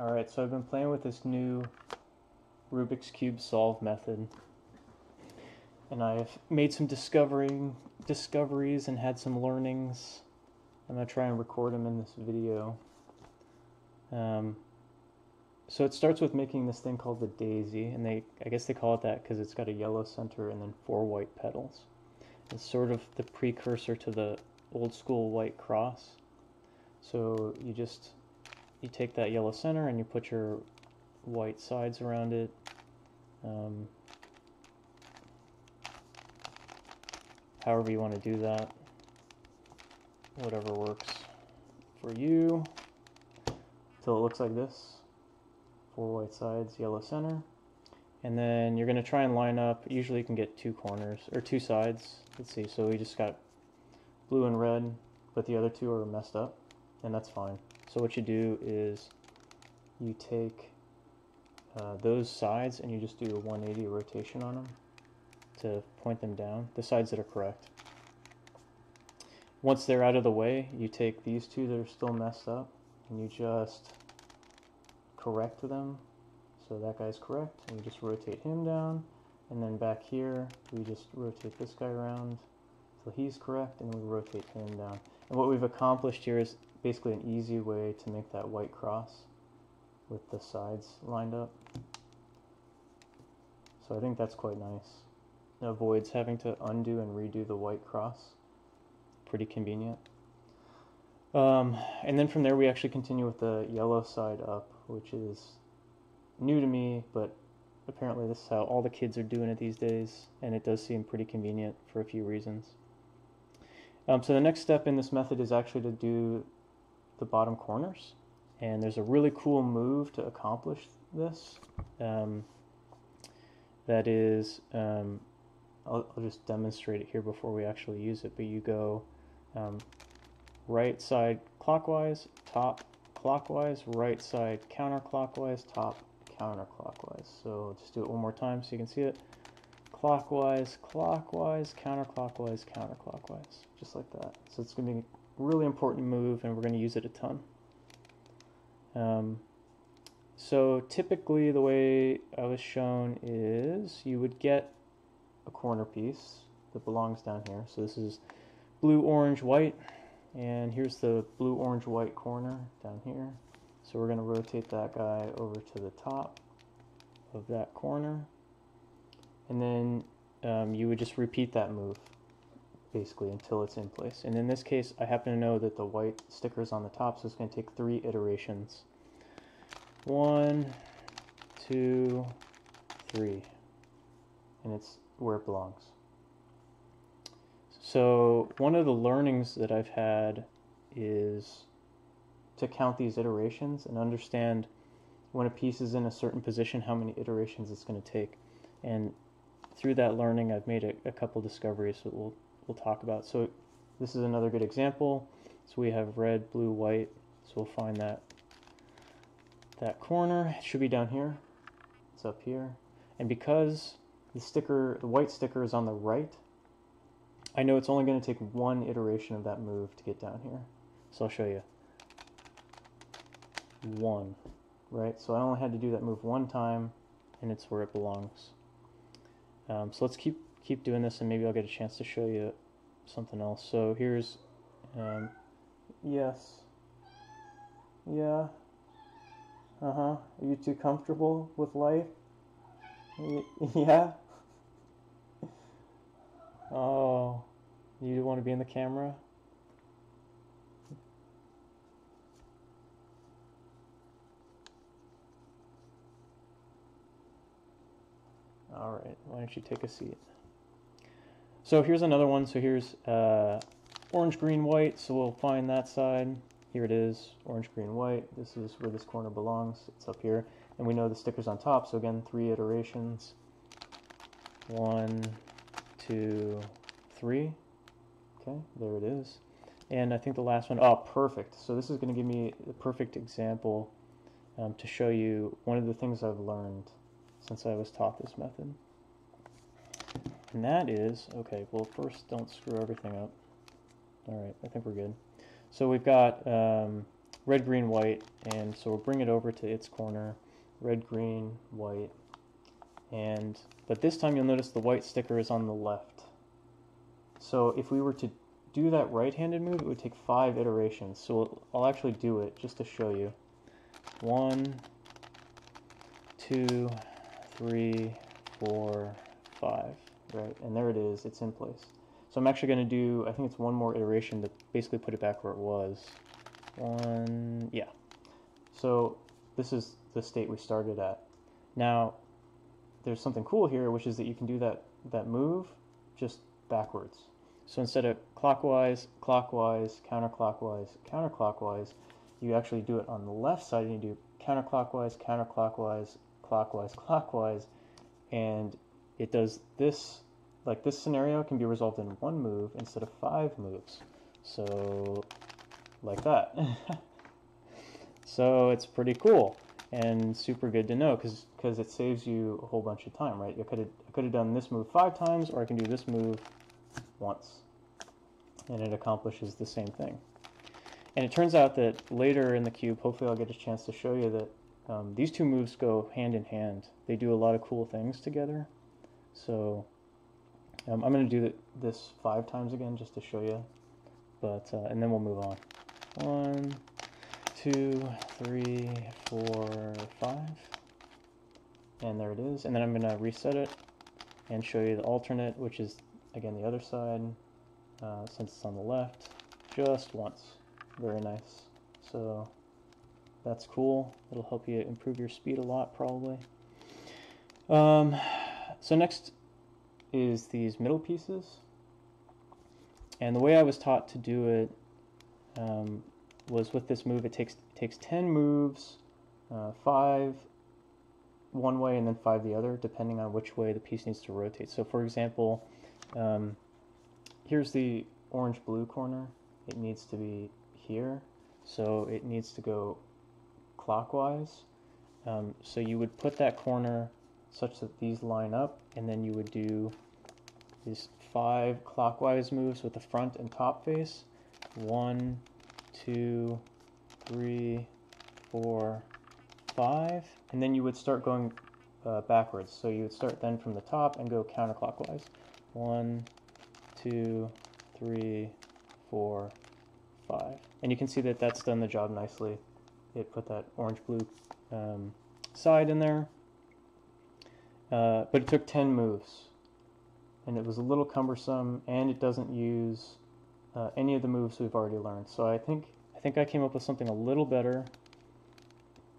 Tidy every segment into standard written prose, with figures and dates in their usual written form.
Alright, so I've been playing with this new Rubik's Cube solve method, and I've made some discoveries and had some learnings. I'm going to try and record them in this video. So it starts with making this thing called the daisy, and I guess they call it that because it's got a yellow center and then 4 white petals. It's sort of the precursor to the old school white cross. So you take that yellow center and you put your white sides around it. However you want to do that, whatever works for you, till it looks like this. 4 white sides, yellow center. And then you're going to try and line up, usually you can get 2 corners, or 2 sides. Let's see, so we just got blue and red, but the other 2 are messed up, and that's fine. So what you do is you take those sides and you just do a 180 rotation on them to point them down, the sides that are correct. Once they're out of the way, you take these 2 that are still messed up and you just correct them. So that guy's correct, and we just rotate him down, and then back here we just rotate this guy around till he's correct, and we rotate him down. And what we've accomplished here is basically an easy way to make that white cross with the sides lined up. So I think that's quite nice. It avoids having to undo and redo the white cross. Pretty convenient. And then from there we actually continue with the yellow side up, which is new to me, but apparently this is how all the kids are doing it these days, and it does seem pretty convenient for a few reasons. So the next step in this method is actually to do the bottom corners, and there's a really cool move to accomplish this. That is, I'll just demonstrate it here before we actually use it, but you go right side clockwise, top clockwise, right side counterclockwise, top counterclockwise. So just do it one more time so you can see it. Clockwise, clockwise, counterclockwise, counterclockwise, just like that. So it's going to be a really important move, and we're going to use it a ton. So typically the way I was shown is you would get a corner piece that belongs down here. So this is blue, orange, white, and here's the blue, orange, white corner down here. So we're going to rotate that guy over to the top of that corner, and then you would just repeat that move basically until it's in place. And in this case I happen to know that the white sticker is on the top, so it's going to take 3 iterations. 1, 2, 3, and it's where it belongs. So one of the learnings that I've had is to count these iterations and understand when a piece is in a certain position how many iterations it's going to take. And through that learning I've made a couple discoveries that we'll talk about. So this is another good example. So we have red, blue, white, so we'll find that corner. It should be down here. It's up here. And because the white sticker is on the right, I know it's only going to take 1 iteration of that move to get down here. So I'll show you. 1, right? So I only had to do that move 1 time, and it's where it belongs. So let's keep doing this, and maybe I'll get a chance to show you something else. So here's, yes, yeah, are you too comfortable with life? Yeah? Oh, you want to be in the camera? All right, why don't you take a seat? So here's another one. So here's orange, green, white. So we'll find that side. Here it is, orange, green, white. This is where this corner belongs. It's up here. And we know the sticker's on top, so again, 3 iterations. 1, 2, 3. Okay, there it is. And I think the last one, oh, perfect. So this is going to give me the perfect example to show you one of the things I've learned since I was taught this method. And that is, okay, well first don't screw everything up. Alright, I think we're good. So we've got red, green, white, and so we'll bring it over to its corner, red, green, white, but this time you'll notice the white sticker is on the left. So if we were to do that right-handed move, it would take 5 iterations. So I'll actually do it just to show you. 1, 2, 3, 4, 5, right? And there it is, it's in place. So I'm actually going to do, I think it's one more iteration to basically put it back where it was. Yeah. So this is the state we started at. Now, there's something cool here, which is that you can do that move just backwards. So instead of clockwise, clockwise, counterclockwise, counterclockwise, you actually do it on the left side, and you do counterclockwise, counterclockwise, clockwise, clockwise, and it does this. Like this scenario can be resolved in 1 move instead of 5 moves. So, like that. So it's pretty cool and super good to know because it saves you a whole bunch of time, right? I could have done this move 5 times, or I can do this move once, and it accomplishes the same thing. And it turns out that later in the cube, hopefully I'll get a chance to show you that these 2 moves go hand in hand. They do a lot of cool things together. So I'm going to do this 5 times again just to show you, but and then we'll move on. 1, 2, 3, 4, 5, and there it is. And then I'm going to reset it and show you the alternate, which is again the other side, since it's on the left, just once. Very nice. So that's cool. It'll help you improve your speed a lot, probably. So next is these middle pieces, and the way I was taught to do it was with this move. It takes 10 moves, 5 one way and then 5 the other, depending on which way the piece needs to rotate. So for example, here's the orange-blue corner. It needs to be here, so it needs to go clockwise. So you would put that corner such that these line up, and then you would do these 5 clockwise moves with the front and top face. 1, 2, 3, 4, 5, and then you would start going backwards. So you would start then from the top and go counterclockwise. 1, 2, 3, 4, 5, and you can see that that's done the job nicely. It put that orange-blue side in there. But it took 10 moves, and it was a little cumbersome, and it doesn't use any of the moves we've already learned. So I think I came up with something a little better.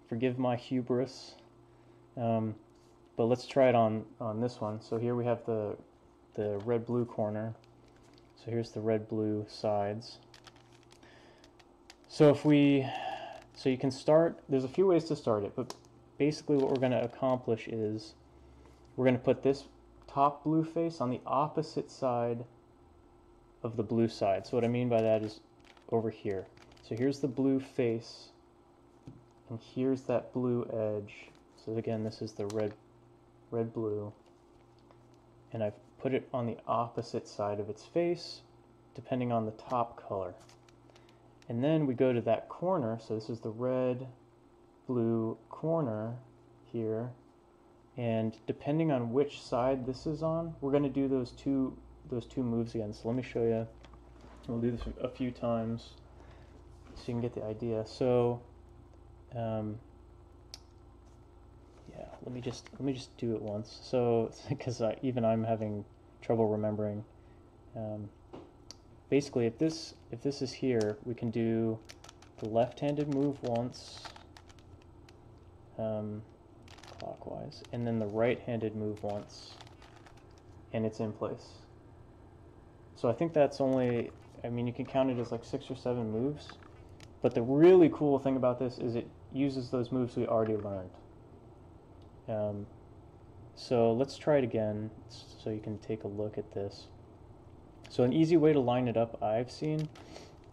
Forgive my hubris, but let's try it on this one. So here we have the red-blue corner. So here's the red-blue sides. So so you can start. There's a few ways to start it, but basically what we're going to accomplish is we're going to put this top blue face on the opposite side of the blue side. So what I mean by that is over here. So here's the blue face, and here's that blue edge. So again, this is the red-blue, and I've put it on the opposite side of its face, depending on the top color. And then we go to that corner. So this is the red-blue corner here. And depending on which side this is on, we're going to do those two moves again. So let me show you. We'll do this a few times so you can get the idea. So yeah, let me just do it once. So because even I'm having trouble remembering. Basically, if this is here, we can do the left-handed move once. Clockwise, and then the right-handed move once, and it's in place. So I think that's only, I mean, you can count it as like 6 or 7 moves, but the really cool thing about this is it uses those moves we already learned. So let's try it again so you can take a look at this. So an easy way to line it up I've seen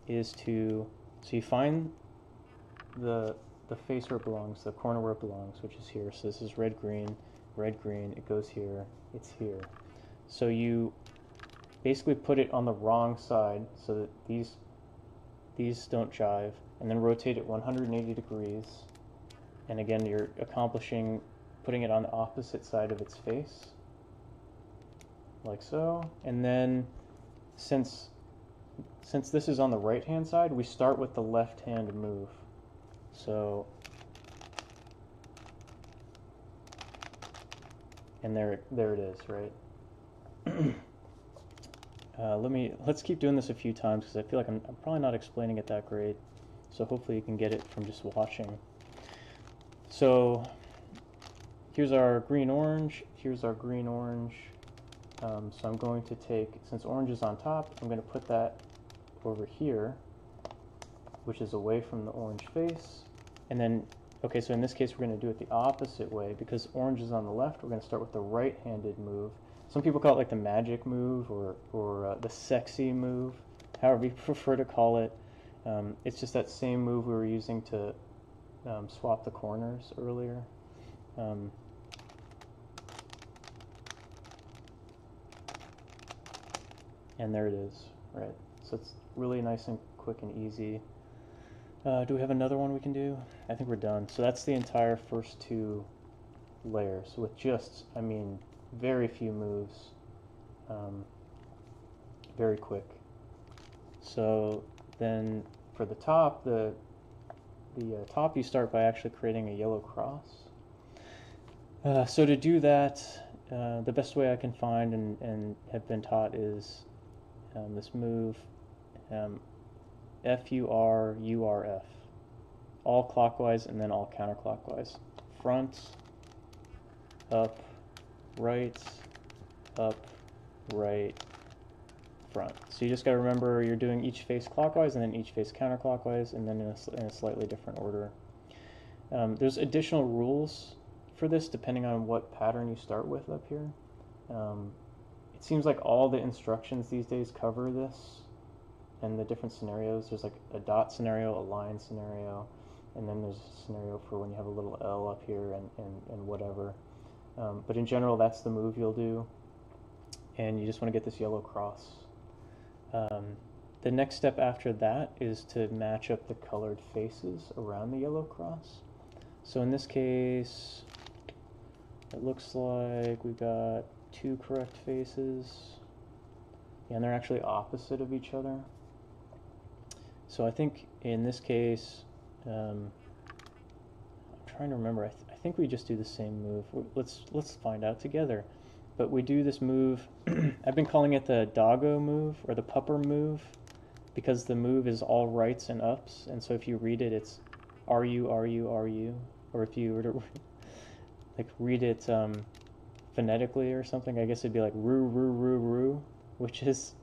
is so you find the face where it belongs, the corner where it belongs, which is here. So this is red, green, it goes here, it's here. So you basically put it on the wrong side so that these these don't jive, and then rotate it 180 degrees. And again, you're accomplishing putting it on the opposite side of its face, like so. And then since this is on the right hand side, we start with the left hand move. So, and there it is, right? Let's keep doing this a few times because I feel like I'm probably not explaining it that great. So hopefully you can get it from just watching. So here's our green-orange, here's our green-orange. So I'm going to take, since orange is on top, I'm going to put that over here, which is away from the orange face. And then, okay, so in this case we're going to do it the opposite way. Because orange is on the left, we're going to start with the right-handed move. Some people call it like the magic move or the sexy move, however you prefer to call it. It's just that same move we were using to swap the corners earlier. And there it is, right? So it's really nice and quick and easy. Do we have another one we can do? I think we're done. So that's the entire first two layers with just, I mean, very few moves, very quick. So then for the top, the top you start by actually creating a yellow cross. So to do that, the best way I can find and have been taught is this move, F-U-R-U-R-F, all clockwise and then all counterclockwise. Front, up, right, front. So you just got to remember you're doing each face clockwise and then each face counterclockwise and then in a slightly different order. There's additional rules for this depending on what pattern you start with up here. It seems like all the instructions these days cover this and the different scenarios. There's like a dot scenario, a line scenario, and then there's a scenario for when you have a little L up here and whatever. But in general, that's the move you'll do, and you just want to get this yellow cross. The next step after that is to match up the colored faces around the yellow cross. So in this case, it looks like we got two correct faces, and they're actually opposite of each other. So I think in this case, I'm trying to remember. I think we just do the same move. Let's find out together. But we do this move. I've been calling it the doggo move or the pupper move because the move is all rights and ups, and so if you read it, it's R-U, R-U, R-U, or if you were to like read it phonetically or something, I guess it'd be like roo, roo, roo, roo, which is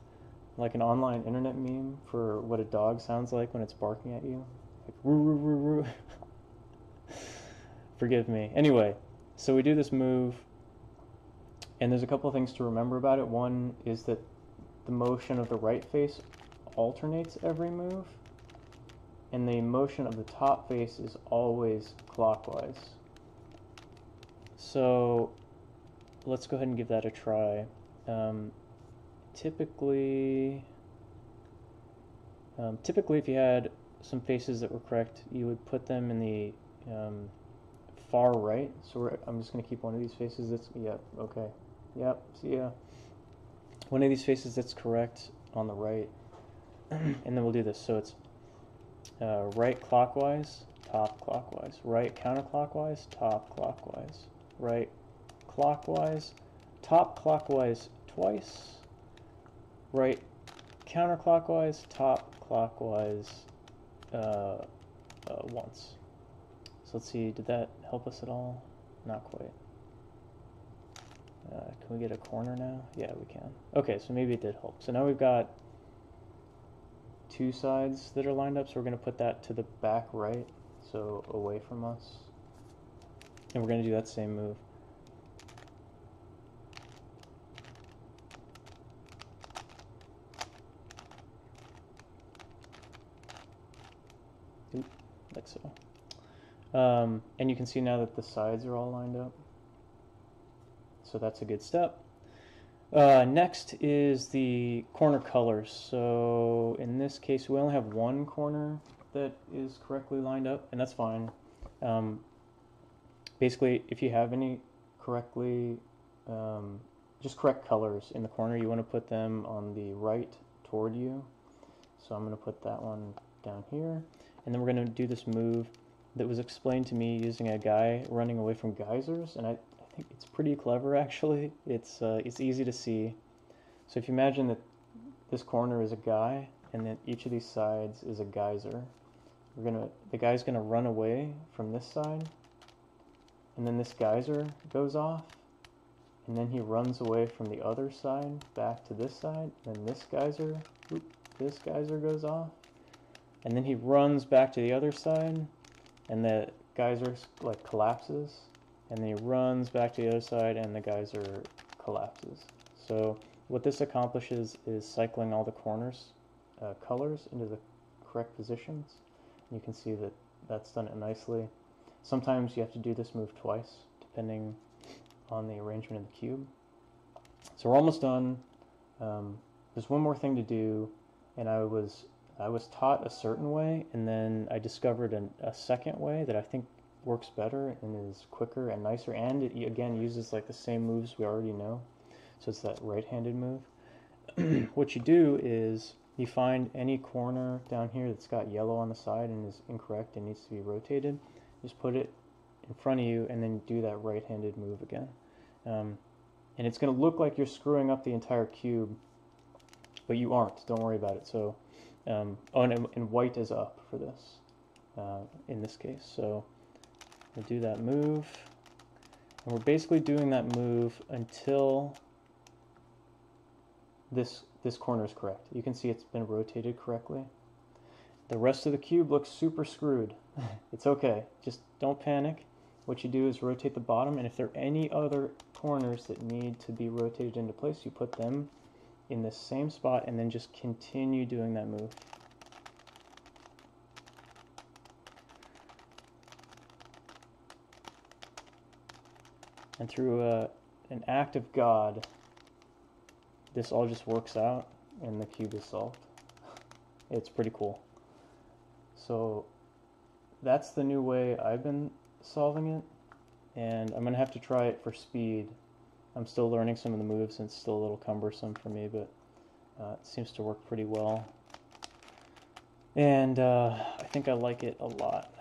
like an online internet meme for what a dog sounds like when it's barking at you. Like roo, roo, roo, roo. Forgive me. Anyway, so we do this move, and there's a couple of things to remember about it. One is that the motion of the right face alternates every move, and the motion of the top face is always clockwise. So let's go ahead and give that a try. Typically if you had some faces that were correct, you would put them in the far right. So I'm just going to keep one of these faces that's, yep, okay, yep, see ya. One of these faces that's correct on the right, and then we'll do this. So it's right clockwise, top clockwise, right counterclockwise, top clockwise, right clockwise, top clockwise twice, right counterclockwise, top clockwise once. So let's see, did that help us at all? Not quite. Can we get a corner now? Yeah, we can. Okay, so maybe it did help. So now we've got two sides that are lined up, so we're going to put that to the back right, so away from us. And we're going to do that same move. Oop, like so. And you can see now that the sides are all lined up. So that's a good step. Next is the corner colors. So in this case, we only have one corner that is correctly lined up, and that's fine. Basically, if you have any correctly, just correct colors in the corner, you want to put them on the right toward you. So I'm going to put that one down here, and then we're going to do this move that was explained to me using a guy running away from geysers, and I think it's pretty clever actually. It's easy to see. So if you imagine that this corner is a guy, and then each of these sides is a geyser, the guy's gonna run away from this side, and then this geyser goes off, and then he runs away from the other side back to this side, and this geyser goes off, and then he runs back to the other side, and the geyser like collapses, and then he runs back to the other side and the geyser collapses. So what this accomplishes is cycling all the corners colors into the correct positions. You can see that that's done it nicely. Sometimes you have to do this move twice depending on the arrangement of the cube. So we're almost done. There's one more thing to do, and I was taught a certain way, and then I discovered a second way that I think works better and is quicker and nicer, and it again uses like the same moves we already know. So it's that right-handed move. What you do is you find any corner down here that's got yellow on the side and is incorrect and needs to be rotated. Just put it in front of you and then do that right-handed move again. And it's going to look like you're screwing up the entire cube, but you aren't. Don't worry about it. So, and white is up for this in this case. So we'll do that move, and we're basically doing that move until this corner is correct. You can see it's been rotated correctly. The rest of the cube looks super screwed. It's okay. Just don't panic. What you do is rotate the bottom, and if there are any other corners that need to be rotated into place, you put them in the same spot and then just continue doing that move. And through an act of God, this all just works out and the cube is solved. It's pretty cool. So that's the new way I've been solving it, and I'm going to have to try it for speed. I'm still learning some of the moves and it's still a little cumbersome for me, but it seems to work pretty well. And I think I like it a lot.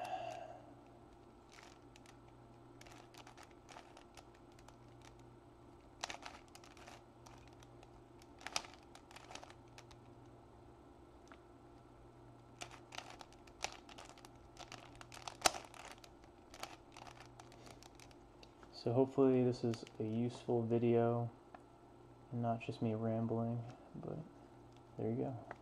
So hopefully this is a useful video and not just me rambling, but there you go.